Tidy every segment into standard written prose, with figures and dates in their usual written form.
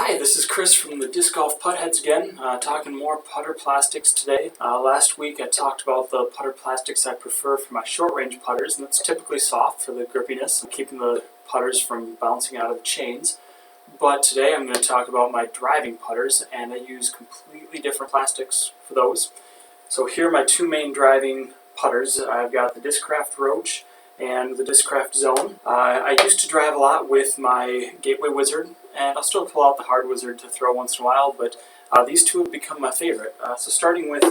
Hi, this is Chris from the Disc Golf Putt Heads again, talking more putter plastics today. Last week I talked about the putter plastics I prefer for my short range putters, and that's typically soft for the grippiness and keeping the putters from bouncing out of the chains. But today I'm going to talk about my driving putters, and I use completely different plastics for those. So here are my two main driving putters. I've got the Discraft Roach and the Discraft Zone. I used to drive a lot with my Gateway Wizard, and I'll still pull out the Hard Wizard to throw once in a while, but these two have become my favorite. So starting with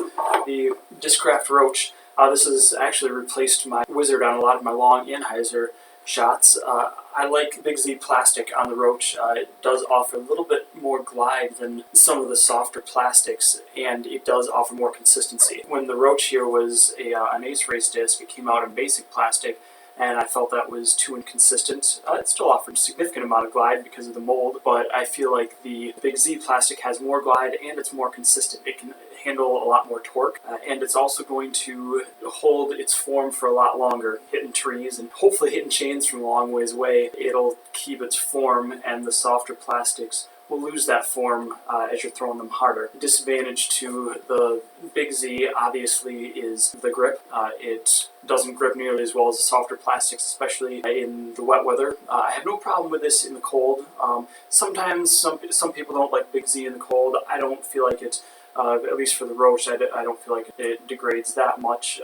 the Discraft Roach, this has actually replaced my Wizard on a lot of my long and hyzer shots. I like Big Z plastic on the Roach. It does offer a little bit more glide than some of the softer plastics, and it does offer more consistency. When the Roach here was an Ace Race disc, it came out in basic plastic, and I felt that was too inconsistent. It still offered a significant amount of glide because of the mold, but I feel like the Big Z plastic has more glide and it's more consistent. It can handle a lot more torque, and it's also going to hold its form for a lot longer. Hitting trees and hopefully hitting chains from a long ways away, it'll keep its form, and the softer plastics will lose that form as you're throwing them harder. The disadvantage to the Big Z obviously is the grip. It doesn't grip nearly as well as the softer plastics, especially in the wet weather. I have no problem with this in the cold. Sometimes some people don't like Big Z in the cold. I don't feel like it, at least for the Roche, I don't feel like it degrades that much.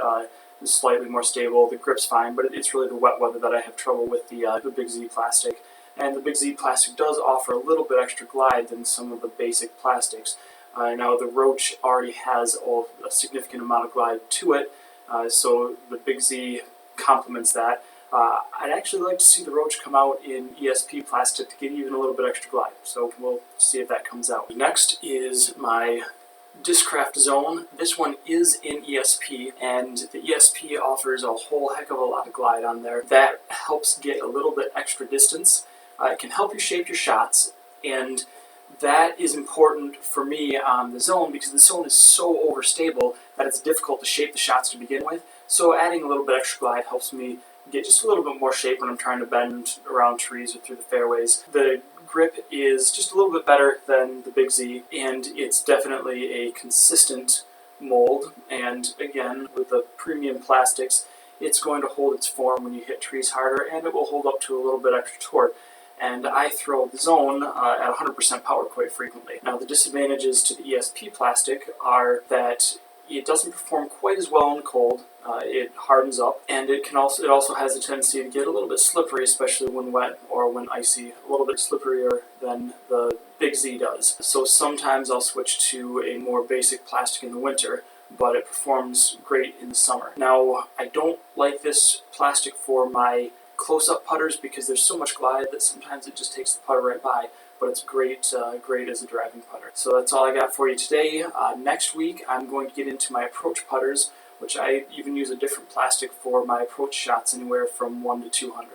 It's slightly more stable. The grip's fine, but it's really the wet weather that I have trouble with the Big Z plastic. And the Big Z plastic does offer a little bit extra glide than some of the basic plastics. Now the Roach already has a significant amount of glide to it, so the Big Z complements that. I'd actually like to see the Roach come out in Esp Plastic to get even a little bit extra glide, so we'll see if that comes out. Next is my Discraft Zone. This one is in ESP, and the ESP offers a whole heck of a lot of glide on there. That helps get a little bit extra distance. It can help you shape your shots, and that is important for me on the Zone because the Zone is so overstable that it's difficult to shape the shots to begin with. So adding a little bit extra glide helps me get just a little bit more shape when I'm trying to bend around trees or through the fairways. The grip is just a little bit better than the Big Z, and it's definitely a consistent mold. And again, with the premium plastics, it's going to hold its form when you hit trees harder, and it will hold up to a little bit extra torque. And I throw the Zone at 100% power quite frequently. Now the disadvantages to the ESP plastic are that it doesn't perform quite as well in the cold. It hardens up, and it also has a tendency to get a little bit slippery, especially when wet or when icy. A little bit slipperier than the Big Z does. So sometimes I'll switch to a more basic plastic in the winter, but it performs great in the summer. Now I don't like this plastic for my close-up putters because there's so much glide that sometimes it just takes the putter right by, but it's great as a driving putter. So that's all I got for you today. Next week I'm going to get into my approach putters, which I even use a different plastic for my approach shots, anywhere from 1 to 200.